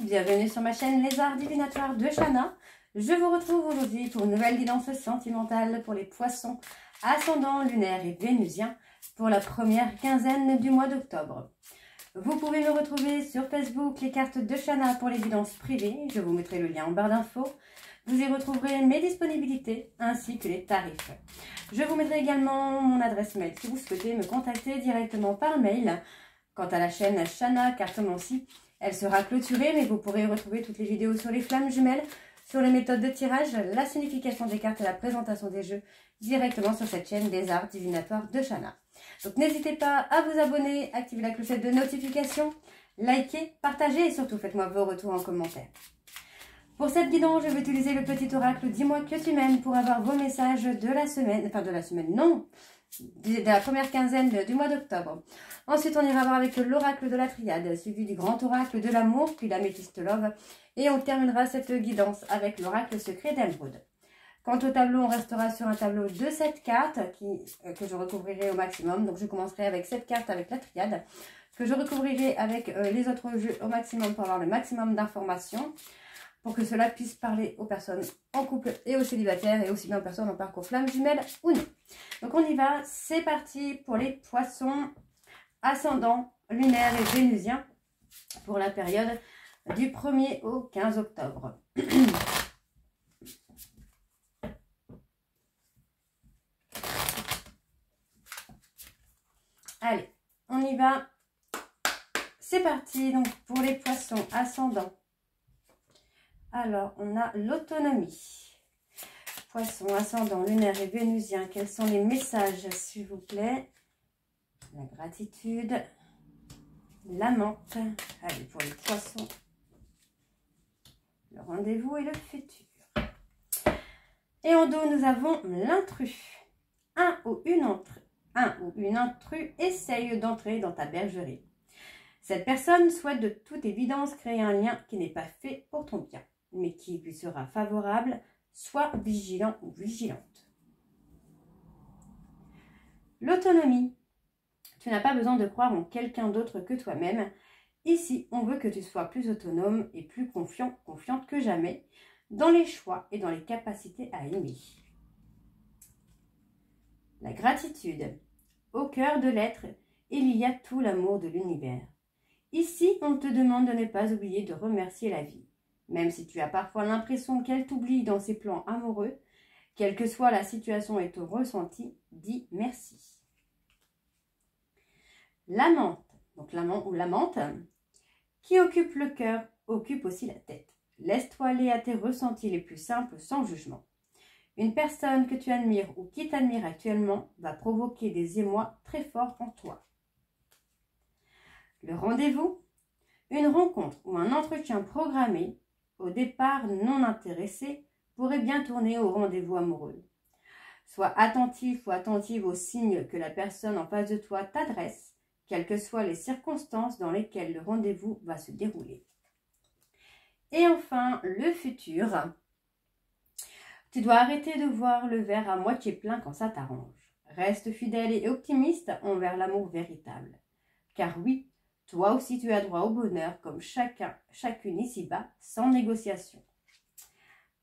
bienvenue sur ma chaîne Les Arts Divinatoires de Shana. Je vous retrouve aujourd'hui pour une nouvelle guidance sentimentale pour les poissons ascendant lunaire et vénusien pour la première quinzaine du mois d'octobre. Vous pouvez me retrouver sur Facebook, les cartes de Shana pour les guidances privées. Je vous mettrai le lien en barre d'infos. Vous y retrouverez mes disponibilités ainsi que les tarifs. Je vous mettrai également mon adresse mail si vous souhaitez me contacter directement par mail. Quant à la chaîne Shana Cartomancie, elle sera clôturée, mais vous pourrez retrouver toutes les vidéos sur les flammes jumelles, sur les méthodes de tirage, la signification des cartes et la présentation des jeux directement sur cette chaîne des Arts Divinatoires de Shana. Donc n'hésitez pas à vous abonner, activer la clochette de notification, liker, partager et surtout faites-moi vos retours en commentaire. Pour cette guidance, je vais utiliser le petit oracle Dis-moi que tu m'aimes pour avoir vos messages de la semaine, de la première quinzaine du mois d'octobre. Ensuite, on ira voir avec l'oracle de la triade, suivi du grand oracle de l'amour, puis l'améthyste love. Et on terminera cette guidance avec l'oracle secret d'Emeraude. Quant au tableau, on restera sur un tableau de 7 cartes que je recouvrirai au maximum. Donc, je commencerai avec 7 cartes avec la triade, que je recouvrirai avec les autres jeux au maximum pour avoir le maximum d'informations, pour que cela puisse parler aux personnes en couple et aux célibataires et aussi bien aux personnes en parcours flamme jumelle ou non. Donc on y va, c'est parti pour les poissons ascendants, lunaires et vénusiens pour la période du 1er au 15 octobre. Allez, on y va, c'est parti donc pour les poissons ascendants. Alors, on a l'autonomie. Poisson, ascendant, lunaire et vénusien. Quels sont les messages, s'il vous plaît? La gratitude. La menthe. Allez, pour les poissons. Le rendez-vous et le futur. Et en dos, nous avons l'intrus. Un ou une intrus essaye d'entrer dans ta bergerie. Cette personne souhaite de toute évidence créer un lien qui n'est pas fait pour ton bien, mais qui lui sera favorable, sois vigilant ou vigilante. L'autonomie. Tu n'as pas besoin de croire en quelqu'un d'autre que toi-même. Ici, on veut que tu sois plus autonome et plus confiante que jamais dans les choix et dans les capacités à aimer. La gratitude. Au cœur de l'être, il y a tout l'amour de l'univers. Ici, on te demande de ne pas oublier de remercier la vie. Même si tu as parfois l'impression qu'elle t'oublie dans ses plans amoureux, quelle que soit la situation et ton ressenti, dis merci. L'amante, donc l'amant ou l'amante, qui occupe le cœur, occupe aussi la tête. Laisse-toi aller à tes ressentis les plus simples sans jugement. Une personne que tu admires ou qui t'admire actuellement va provoquer des émois très forts en toi. Le rendez-vous, une rencontre ou un entretien programmé, au départ non intéressé, pourrait bien tourner au rendez-vous amoureux. Sois attentif ou attentive aux signes que la personne en face de toi t'adresse, quelles que soient les circonstances dans lesquelles le rendez-vous va se dérouler. Et enfin, le futur. Tu dois arrêter de voir le verre à moitié plein quand ça t'arrange. Reste fidèle et optimiste envers l'amour véritable. Car oui, toi aussi, tu as droit au bonheur, comme chacune ici-bas, sans négociation.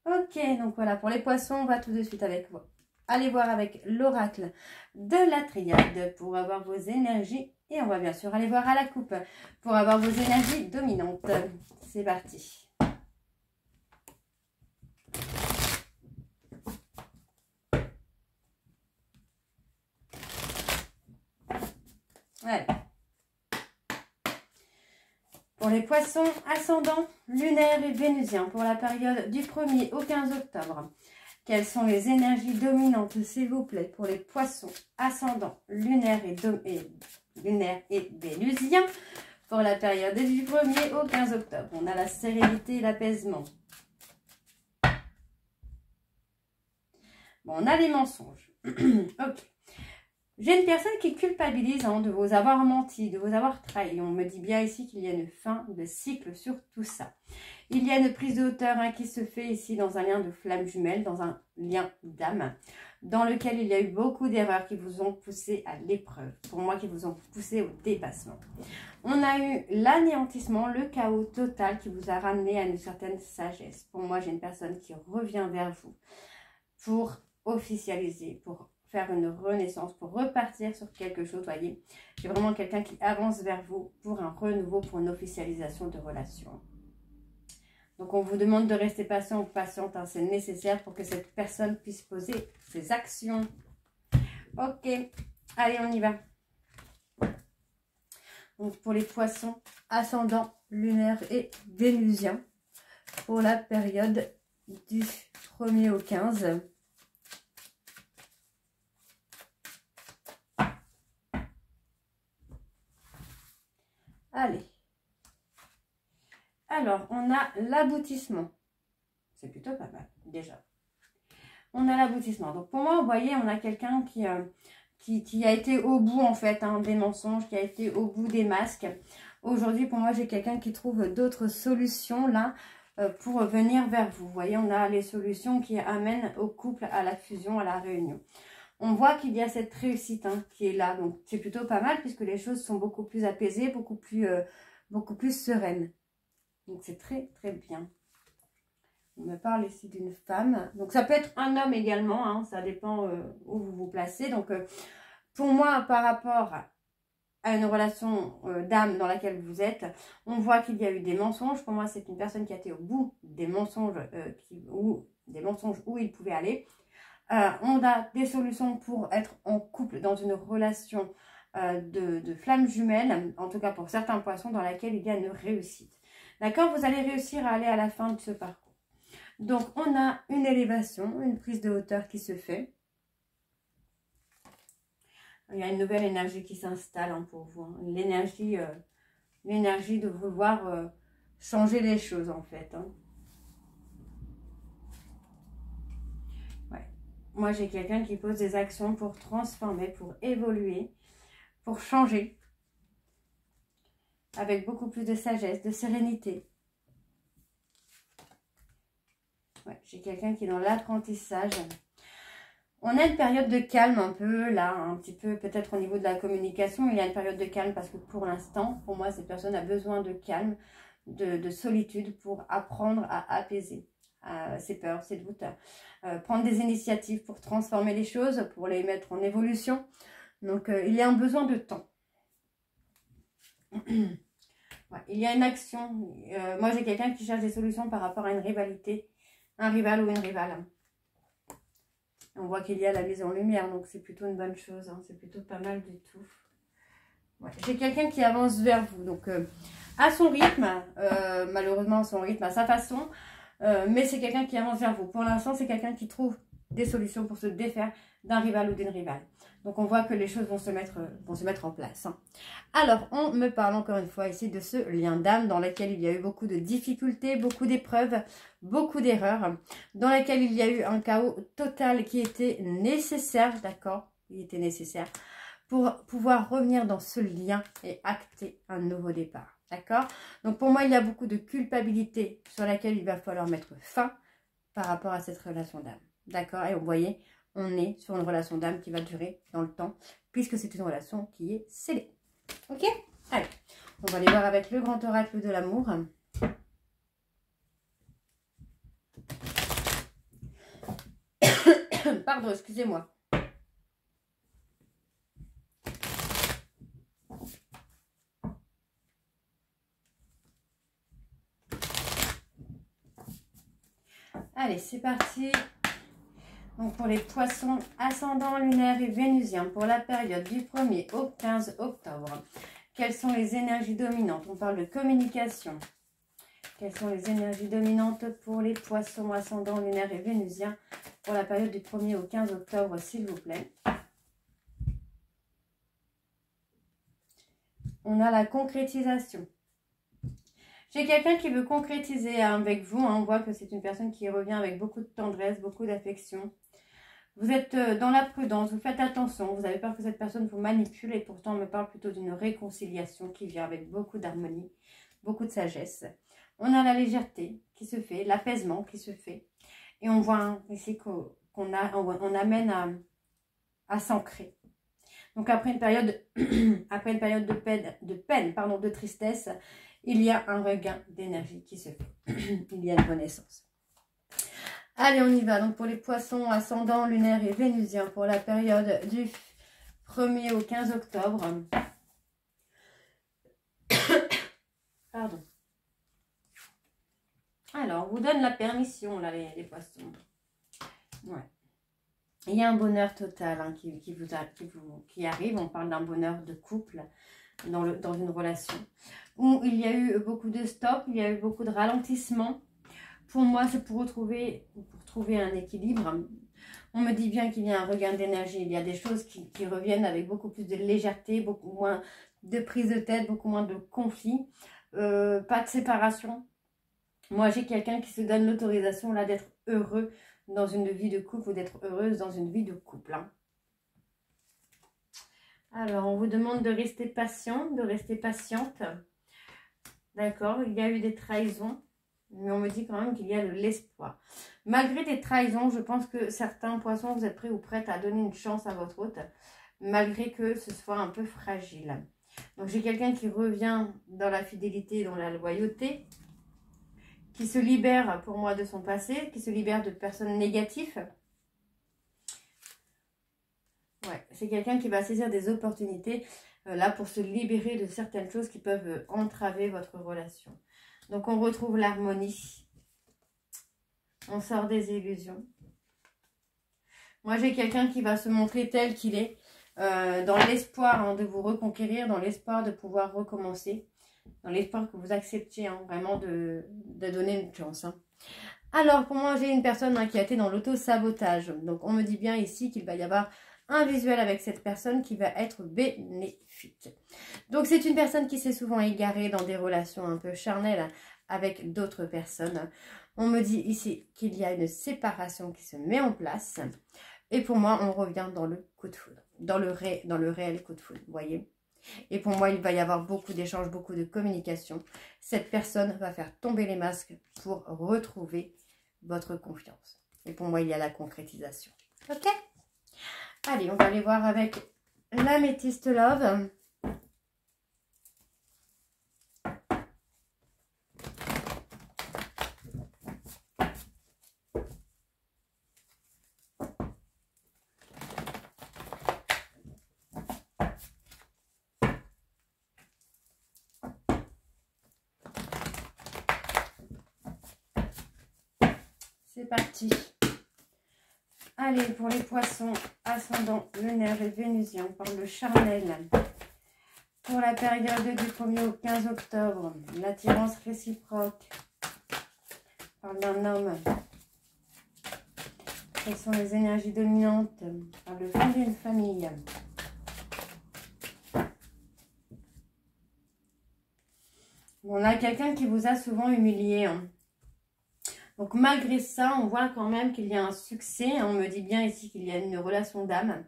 Ok, donc voilà, pour les poissons, on va tout de suite avec vous. Allez voir avec l'oracle de la triade pour avoir vos énergies. Et on va bien sûr aller voir à la coupe pour avoir vos énergies dominantes. C'est parti. Allez. Pour les poissons ascendants, lunaires et vénusiens pour la période du 1er au 15 octobre. Quelles sont les énergies dominantes, s'il vous plaît, pour les poissons ascendants, lunaires et vénusiens pour la période du 1er au 15 octobre. On a la sérénité et l'apaisement. Bon, on a les mensonges. Ok. J'ai une personne qui culpabilise de vous avoir menti, de vous avoir trahi. On me dit bien ici qu'il y a une fin de cycle sur tout ça. Il y a une prise de hauteur qui se fait ici dans un lien de flamme jumelle, dans un lien d'âme, dans lequel il y a eu beaucoup d'erreurs qui vous ont poussé à l'épreuve. Pour moi, qui vous ont poussé au dépassement. On a eu l'anéantissement, le chaos total qui vous a ramené à une certaine sagesse. Pour moi, j'ai une personne qui revient vers vous pour officialiser, pour faire une renaissance, pour repartir sur quelque chose, voyez. J'ai vraiment quelqu'un qui avance vers vous pour un renouveau, pour une officialisation de relation. Donc, on vous demande de rester patient ou patiente, hein, c'est nécessaire pour que cette personne puisse poser ses actions. Ok, allez, on y va. Donc, pour les poissons, ascendant, lunaire et vénusien, pour la période du 1er au 15. Allez. Alors, on a l'aboutissement. C'est plutôt pas mal, déjà. On a l'aboutissement. Donc, pour moi, vous voyez, on a quelqu'un qui a été au bout, en fait, des mensonges, qui a été au bout des masques. Aujourd'hui, pour moi, j'ai quelqu'un qui trouve d'autres solutions, là, pour venir vers vous. Vous voyez, on a les solutions qui amènent au couple, à la fusion, à la réunion. On voit qu'il y a cette réussite qui est là. Donc, c'est plutôt pas mal puisque les choses sont beaucoup plus apaisées, beaucoup plus sereines. Donc, c'est très, très bien. On me parle ici d'une femme. Donc, ça peut être un homme également. Ça dépend où vous vous placez. Donc, pour moi, par rapport à une relation d'âme dans laquelle vous êtes, on voit qu'il y a eu des mensonges. Pour moi, c'est une personne qui a été au bout des mensonges, où il pouvait aller. On a des solutions pour être en couple dans une relation de flamme jumelle, en tout cas pour certains poissons, dans laquelle il y a une réussite. D'accord? Vous allez réussir à aller à la fin de ce parcours. Donc, on a une élévation, une prise de hauteur qui se fait. Il y a une nouvelle énergie qui s'installe pour vous. L'énergie de vouloir changer les choses, en fait. Ouais. Moi, j'ai quelqu'un qui pose des actions pour transformer, pour évoluer, pour changer. Avec beaucoup plus de sagesse, de sérénité. Ouais, j'ai quelqu'un qui est dans l'apprentissage. On a une période de calme un peu, là, un petit peu, peut-être au niveau de la communication. Il y a une période de calme parce que pour l'instant, pour moi, cette personne a besoin de calme, de solitude pour apprendre à apaiser ses peurs, ses doutes. Prendre des initiatives pour transformer les choses, pour les mettre en évolution. Donc, il y a un besoin de temps. Ouais, il y a une action. Moi, j'ai quelqu'un qui cherche des solutions par rapport à une rivalité. Un rival ou une rivale. On voit qu'il y a la mise en lumière, donc c'est plutôt une bonne chose. C'est plutôt pas mal du tout. Ouais, j'ai quelqu'un qui avance vers vous. Donc, à son rythme, malheureusement, à son rythme, à sa façon. Mais c'est quelqu'un qui avance vers vous. Pour l'instant, c'est quelqu'un qui trouve des solutions pour se défaire d'un rival ou d'une rivale. Donc, on voit que les choses vont se mettre en place. Alors, on me parle encore une fois ici de ce lien d'âme dans lequel il y a eu beaucoup de difficultés, beaucoup d'épreuves, beaucoup d'erreurs, dans lequel il y a eu un chaos total qui était nécessaire, d'accord? Il était nécessaire pour pouvoir revenir dans ce lien et acter un nouveau départ, d'accord? Donc, pour moi, il y a beaucoup de culpabilité sur laquelle il va falloir mettre fin par rapport à cette relation d'âme, d'accord? Et vous voyez, on est sur une relation d'âme qui va durer dans le temps, puisque c'est une relation qui est scellée. Ok? Allez, on va aller voir avec le grand oracle de l'amour. Pardon, excusez-moi. Allez, c'est parti. Donc, pour les poissons ascendants, lunaires et vénusiens, pour la période du 1er au 15 octobre, quelles sont les énergies dominantes? On parle de communication. Quelles sont les énergies dominantes pour les poissons ascendants, lunaires et vénusiens pour la période du 1er au 15 octobre, s'il vous plaît? On a la concrétisation. J'ai quelqu'un qui veut concrétiser avec vous. On voit que c'est une personne qui revient avec beaucoup de tendresse, beaucoup d'affection. Vous êtes dans la prudence, vous faites attention, vous avez peur que cette personne vous manipule et pourtant on me parle plutôt d'une réconciliation qui vient avec beaucoup d'harmonie, beaucoup de sagesse. On a la légèreté qui se fait, l'apaisement qui se fait et on voit ici qu'on amène à s'ancrer. Donc après une période, de tristesse, il y a un regain d'énergie qui se fait. Il y a une renaissance. Allez, on y va. Donc pour les poissons, ascendant, lunaire et vénusien, pour la période du 1er au 15 octobre. Pardon. Alors, on vous donne la permission, là, les poissons. Ouais. Il y a un bonheur total hein, qui arrive. On parle d'un bonheur de couple dans une relation où il y a eu beaucoup de stop, il y a eu beaucoup de ralentissement. Pour moi, c'est pour trouver un équilibre. On me dit bien qu'il y a un regain d'énergie. Il y a des choses qui reviennent avec beaucoup plus de légèreté, beaucoup moins de prise de tête, beaucoup moins de conflits. Pas de séparation. Moi, j'ai quelqu'un qui se donne l'autorisation là d'être heureux dans une vie de couple ou d'être heureuse dans une vie de couple. Hein. Alors, on vous demande de rester patient, de rester patiente. D'accord, il y a eu des trahisons, mais on me dit quand même qu'il y a de l'espoir. Malgré des trahisons, je pense que certains poissons, vous êtes prêts ou prêtes à donner une chance à votre hôte, malgré que ce soit un peu fragile. Donc, j'ai quelqu'un qui revient dans la fidélité, dans la loyauté, qui se libère pour moi de son passé, qui se libère de personnes négatives. Ouais, c'est quelqu'un qui va saisir des opportunités là pour se libérer de certaines choses qui peuvent entraver votre relation. Donc on retrouve l'harmonie. On sort des illusions. Moi j'ai quelqu'un qui va se montrer tel qu'il est, dans l'espoir hein, de vous reconquérir, dans l'espoir de pouvoir recommencer. Dans l'espoir que vous acceptiez hein, vraiment de donner une chance. Hein. Alors, pour moi, j'ai une personne hein, qui a été dans l'auto-sabotage. Donc, on me dit bien ici qu'il va y avoir un visuel avec cette personne qui va être bénéfique. Donc, c'est une personne qui s'est souvent égarée dans des relations un peu charnelles avec d'autres personnes. On me dit ici qu'il y a une séparation qui se met en place. Et pour moi, on revient dans le coup de foudre. Dans le réel coup de foudre, vous voyez. Et pour moi, il va y avoir beaucoup d'échanges, beaucoup de communication. Cette personne va faire tomber les masques pour retrouver votre confiance. Et pour moi, il y a la concrétisation. Ok? Allez, on va aller voir avec l'Améthyste Love. C'est parti. Allez, pour les poissons, ascendant, lunaire et vénusien, on parle de charnel. Pour la période du 1er au 15 octobre, l'attirance réciproque. On parle d'un homme. Quelles sont les énergies dominantes? On parle de fonder une famille. On a quelqu'un qui vous a souvent humilié. Hein. Donc malgré ça, on voit quand même qu'il y a un succès. On me dit bien ici qu'il y a une relation d'âme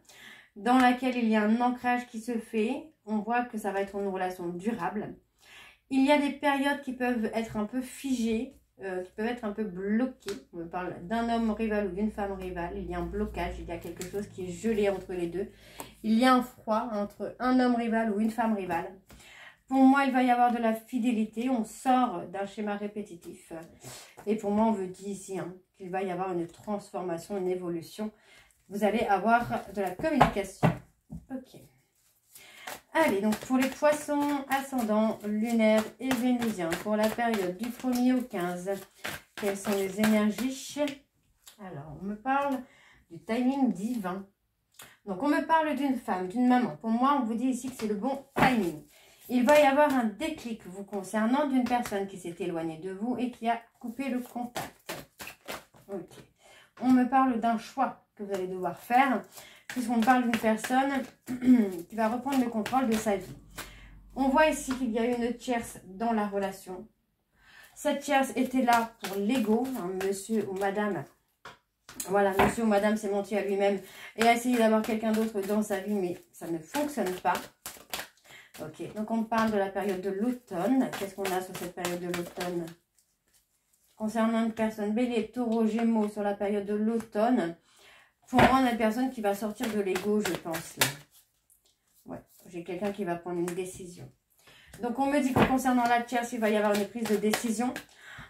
dans laquelle il y a un ancrage qui se fait. On voit que ça va être une relation durable. Il y a des périodes qui peuvent être un peu figées, qui peuvent être un peu bloquées. On me parle d'un homme rival ou d'une femme rivale. Il y a un blocage, il y a quelque chose qui est gelé entre les deux. Il y a un froid entre un homme rival ou une femme rivale. Pour moi, il va y avoir de la fidélité. On sort d'un schéma répétitif. Et pour moi, on veut dire ici hein, qu'il va y avoir une transformation, une évolution. Vous allez avoir de la communication. Ok. Allez, donc pour les poissons, ascendants, lunaires et vénusiens, pour la période du 1er au 15, quelles sont les énergies? Alors, on me parle du timing divin. Donc, on me parle d'une femme, d'une maman. Pour moi, on vous dit ici que c'est le bon timing. Il va y avoir un déclic vous concernant d'une personne qui s'est éloignée de vous et qui a coupé le contact. Ok. On me parle d'un choix que vous allez devoir faire, puisqu'on parle d'une personne qui va reprendre le contrôle de sa vie. On voit ici qu'il y a une tierce dans la relation. Cette tierce était là pour l'ego, hein, monsieur ou madame Voilà, monsieur ou madame s'est menti à lui-même et a essayé d'avoir quelqu'un d'autre dans sa vie, mais ça ne fonctionne pas. Ok, donc on parle de la période de l'automne. Qu'est-ce qu'on a sur cette période de l'automne? Concernant une personne bélier, taureau, gémeaux, sur la période de l'automne, pour moi, on a une personne qui va sortir de l'ego, je pense, là. Ouais, j'ai quelqu'un qui va prendre une décision. Donc, on me dit que concernant la tierce, il va y avoir une prise de décision.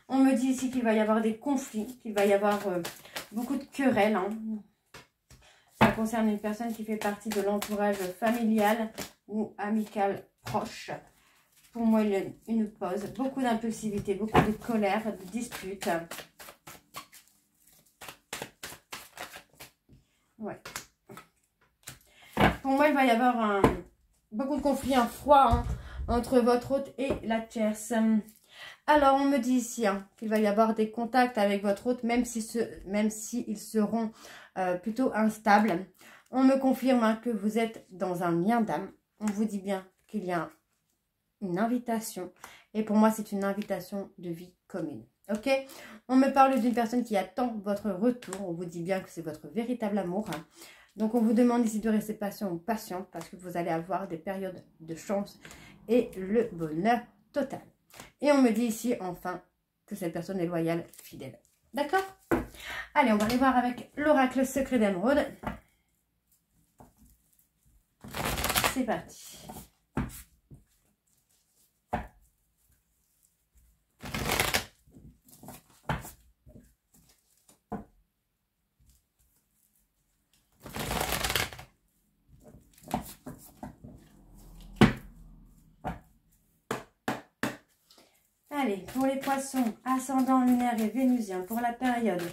On me dit ici qu'il va y avoir des conflits, qu'il va y avoir beaucoup de querelles. Hein. Ça concerne une personne qui fait partie de l'entourage familial ou amical proche. Pour moi, il y a une pause, beaucoup d'impulsivité, beaucoup de colère, de disputes. Ouais. Pour moi, il va y avoir beaucoup de conflits, un froid hein, entre votre hôte et la tierce. Alors, on me dit ici hein, qu'il va y avoir des contacts avec votre hôte, même si ils seront plutôt instables. On me confirme hein, que vous êtes dans un lien d'âme. On vous dit bien qu'il y a une invitation. Et pour moi, c'est une invitation de vie commune. Ok? On me parle d'une personne qui attend votre retour. On vous dit bien que c'est votre véritable amour. Hein. Donc, on vous demande ici de rester patient ou patiente parce que vous allez avoir des périodes de chance et le bonheur total. Et on me dit ici, enfin, que cette personne est loyale, fidèle. D'accord? Allez, on va aller voir avec l'oracle secret d'émeraude. C'est parti. Allez, pour les poissons, ascendant lunaire et vénusien, pour la période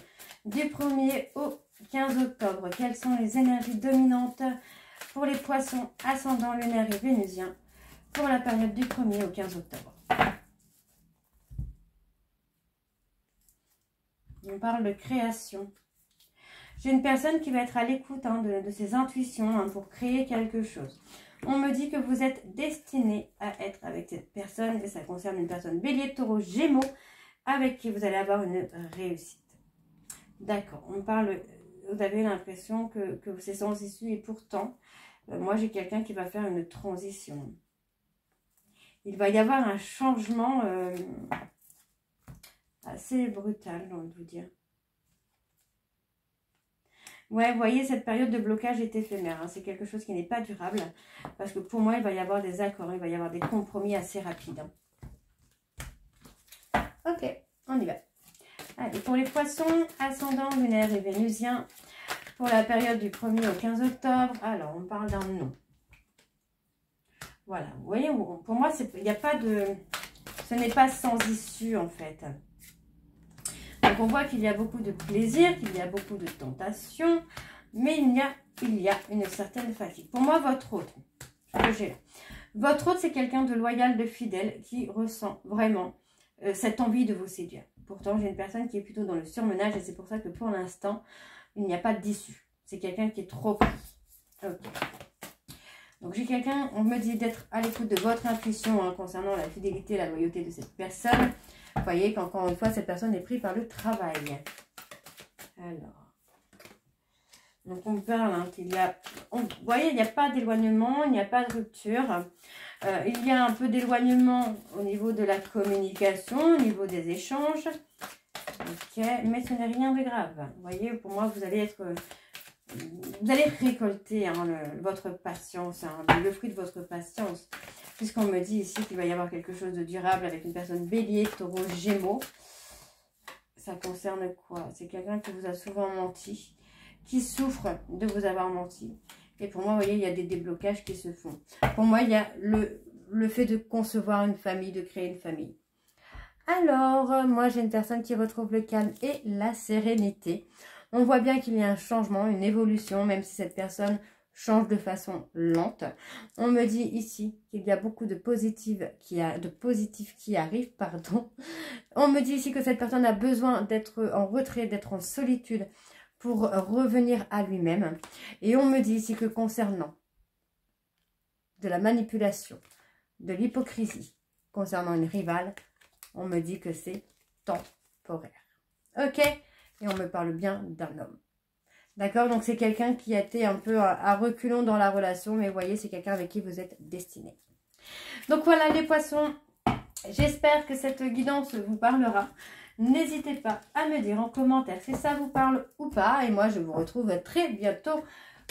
du 1er au 15 octobre, quelles sont les énergies dominantes pour les poissons, ascendant lunaire et vénusien, pour la période du 1er au 15 octobre? On parle de création. J'ai une personne qui va être à l'écoute hein, de ses intuitions hein, pour créer quelque chose. On me dit que vous êtes destiné à être avec cette personne, et ça concerne une personne bélier, taureau, gémeaux, avec qui vous allez avoir une réussite. D'accord, on parle, vous avez l'impression que c'est sans issue, et pourtant, moi j'ai quelqu'un qui va faire une transition. Il va y avoir un changement assez brutal, j'ai envie de vous dire. Ouais, vous voyez, cette période de blocage est éphémère. Hein. C'est quelque chose qui n'est pas durable. Parce que pour moi, il va y avoir des accords. Il va y avoir des compromis assez rapides. Hein. Ok, on y va. Allez, pour les poissons, ascendant, lunaire et vénusien, pour la période du 1er au 15 octobre, alors, on parle d'un non. Voilà, vous voyez, pour moi, il n'y a pas de... Ce n'est pas sans issue, en fait. Donc, on voit qu'il y a beaucoup de plaisir, qu'il y a beaucoup de tentation, mais il y a une certaine fatigue. Pour moi, votre hôte, votre hôte, c'est quelqu'un de loyal, de fidèle, qui ressent vraiment cette envie de vous séduire. Pourtant, j'ai une personne qui est plutôt dans le surmenage, et c'est pour ça que pour l'instant, il n'y a pas d'issue. C'est quelqu'un qui est trop pris. Okay. Donc, j'ai quelqu'un, on me dit d'être à l'écoute de votre intuition hein, concernant la fidélité et la loyauté de cette personne. Vous voyez qu'encore une fois, cette personne est prise par le travail. Alors, donc on parle hein, qu'il y a... vous voyez, il n'y a pas d'éloignement, il n'y a pas de rupture. Il y a un peu d'éloignement au niveau de la communication, au niveau des échanges. Ok, mais ce n'est rien de grave. Vous voyez, pour moi, vous allez être... Vous allez récolter hein, votre patience, hein, le fruit de votre patience. Puisqu'on me dit ici qu'il va y avoir quelque chose de durable avec une personne bélier, taureau, gémeaux. Ça concerne quoi? C'est quelqu'un qui vous a souvent menti, qui souffre de vous avoir menti. Et pour moi, vous voyez, il y a des déblocages qui se font. Pour moi, il y a le fait de concevoir une famille, de créer une famille. Alors, moi, j'ai une personne qui retrouve le calme et la sérénité. On voit bien qu'il y a un changement, une évolution, même si cette personne change de façon lente. On me dit ici qu'il y a beaucoup de positifs qui arrivent, pardon. On me dit ici que cette personne a besoin d'être en retrait, d'être en solitude pour revenir à lui-même. Et on me dit ici que concernant de la manipulation, de l'hypocrisie, concernant une rivale, on me dit que c'est temporaire. Ok, Et on me parle bien d'un homme. D'accord? Donc c'est quelqu'un qui a été un peu à reculons dans la relation. Mais vous voyez, c'est quelqu'un avec qui vous êtes destiné. Donc voilà les poissons. J'espère que cette guidance vous parlera. N'hésitez pas à me dire en commentaire si ça vous parle ou pas. Et moi, je vous retrouve très bientôt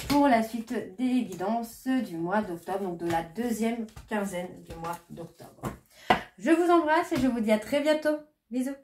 pour la suite des guidances du mois d'octobre. Donc de la deuxième quinzaine du mois d'octobre. Je vous embrasse et je vous dis à très bientôt. Bisous.